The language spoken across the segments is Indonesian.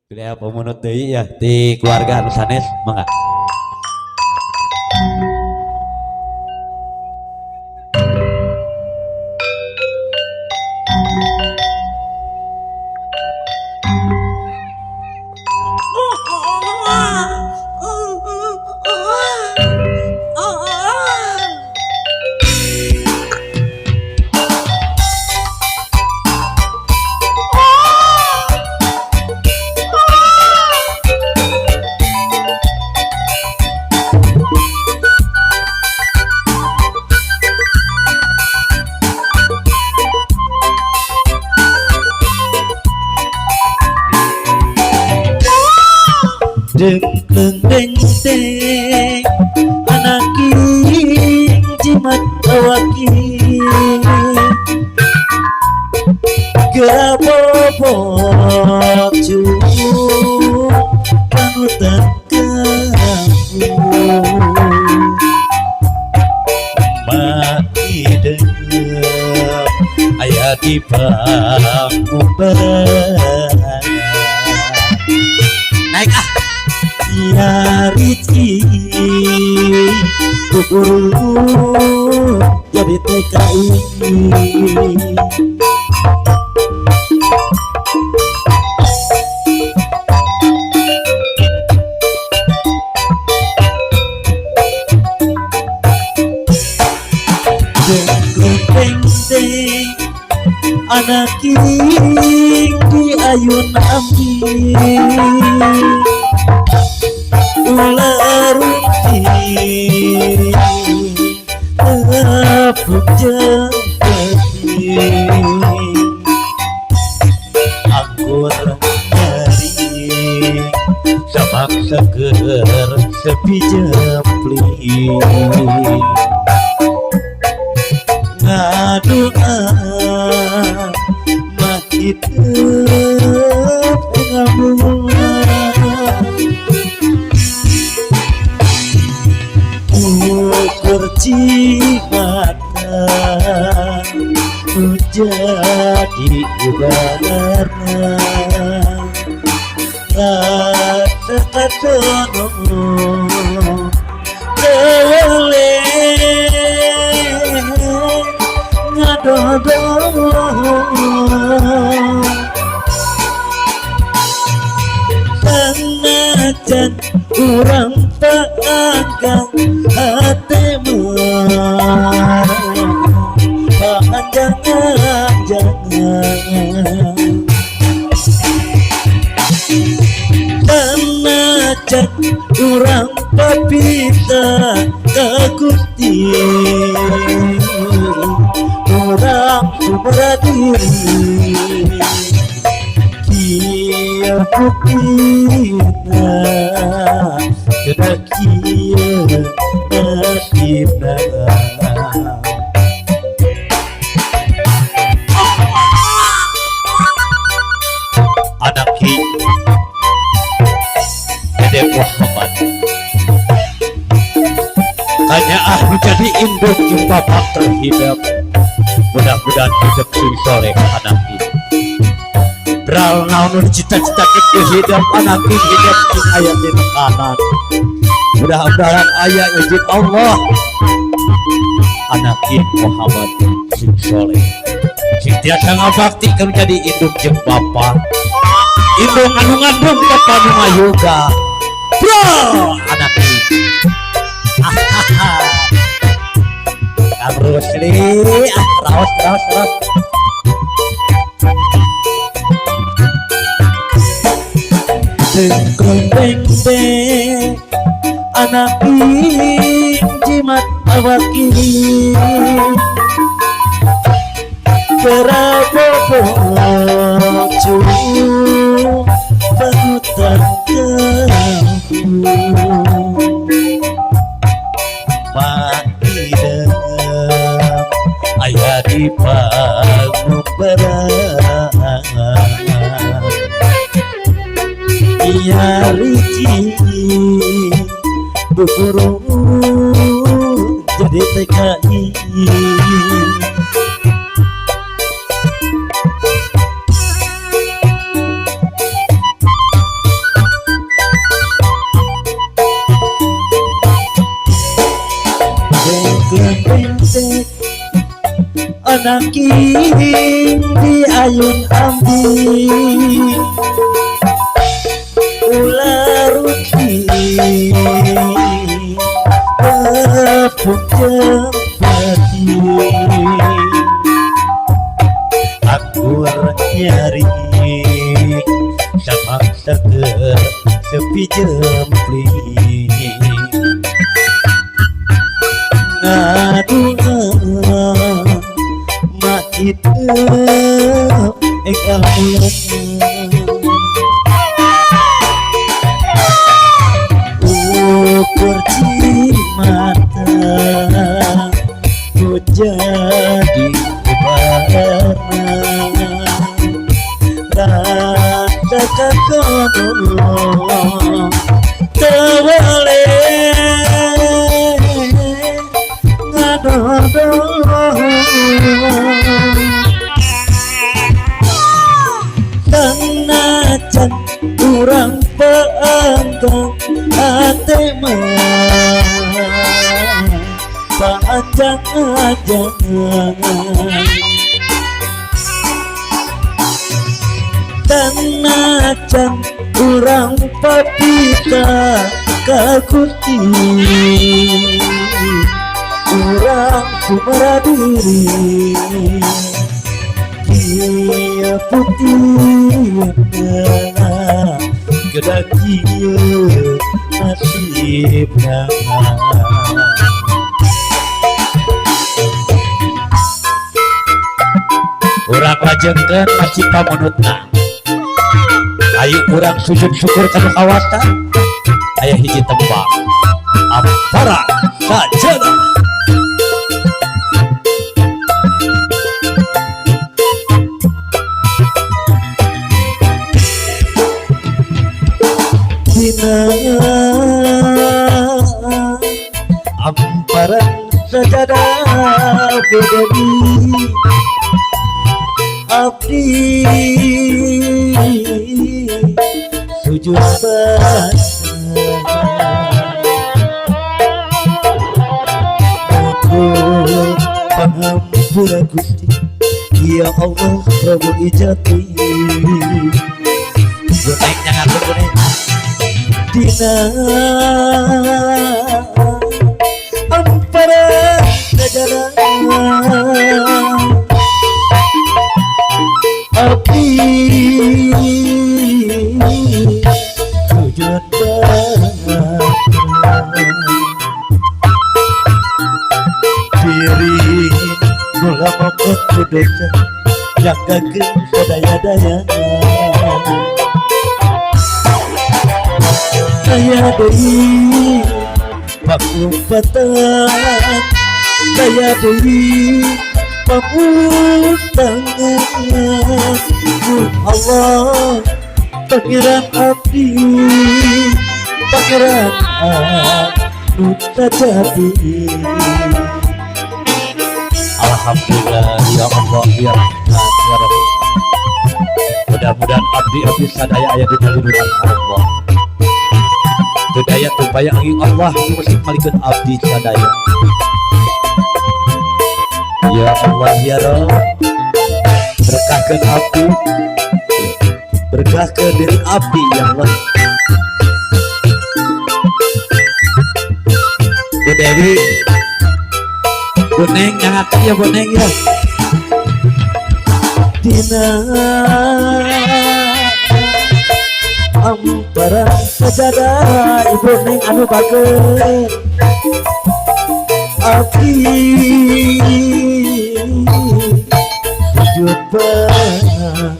Pilih pemunut deui ya di keluarga anu sanes mangga. Deng deng deng deng anak king jimat awaki gabobok cung panutan kampung mati dengep aya di bangku naik Ricci Guru jadi TKI deng anak king di ayun amin ularunti tepuk jempati anggur nyari sabak seger sepi jempli ngadoa mahidep ngamuan ukur cimata menjadi ubarana kata-kata boleh ngadodo sanajan kurang panggang hati jangan sanajan kurang papita kagusti kurang berdiri kia buktina kena kia nasibna anak king Dede Muhammad hanya menjadi induk yang bapak terhidap mudah-mudahan hidup sore anak king beral naon cita-cita ke hidup anak king hidup di ayat di kanan mudah-mudahan ayat izin Allah anak king Muhammad sing soleh sing tiasa ngabakti kan jadi induk jeung bapa indung anu ngandung bapa nu mayuga bro anak king Kang Rusli raos deng anak king jimat awaki gerabobok cung panutan kampung mati dengep aya di panggung berat iya Ricci Guru jadi TKI saking di ayun abdi ular rugi tepuk jempati aku nyari sama seger sepi jempling ngadua mak itu kamu ukur mata ku jadi barna rasa kakono tewale ngadodo senajan urang peanggang hati mah panjang-panjang senajan urang papita kakuti urang kumara diri dia putih gedaki nasibna urang lajengkeun macik pamunutna ayo urang sujud syukur kana kawasta aya hiji tembang ampara sajana dina amparan sajadah bedadi abdi sujud basah pengampura Gusti ya Allah Prabu Ijati guneng jangan lu guneng dina ampara sajadah abdi sujud basah diri mula mokot kudosa jagakeun sadaya-daya saya deui pakumpatan saya deui pamutangan Allah pangeran abdi pangeran anu tajati alhamdulillah ya Allah ya Rahman ya Rahim mudah-mudahan abdi sadaya aya dina lindungan Allah budaya tupaya angin Allah musik malikeun abdi sadaya ya Allah ya Rabb berkahkeun abdi berkahkeun diri abdi ya Allah Bu Dewi Boneng nyangakan ya boneng ya dina ampara sajadah ibu neng anu bageus abdi sujud basah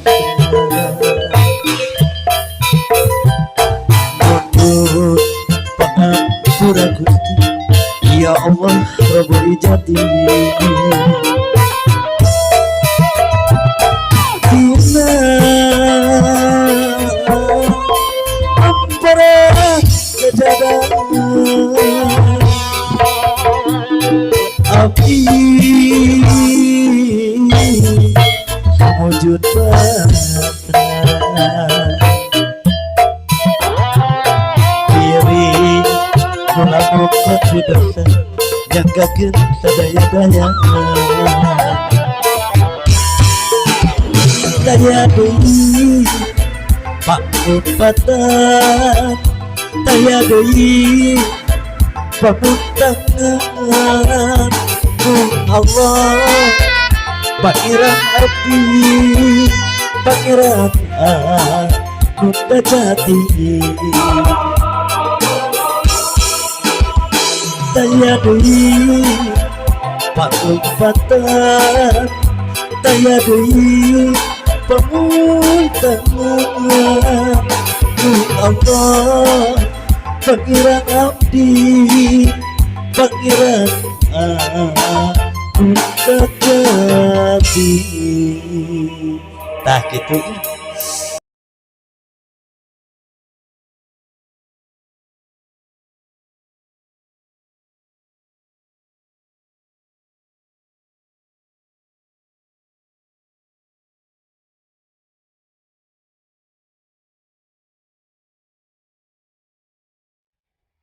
nuntut pangampura Gusti ya Allah Prabu Ijati dina ampara sajadah abdi sujud basah diri mula mokot kudosa jagakeun sadaya-daya daya deui pangobatan daya deui pamuntangan ku Allah pangeran abdi pangeran Kunda Jati daya deui pangobatan daya deui pamuntangan ku Allah pangeran abdi pangeran Kunda Jati tah kitu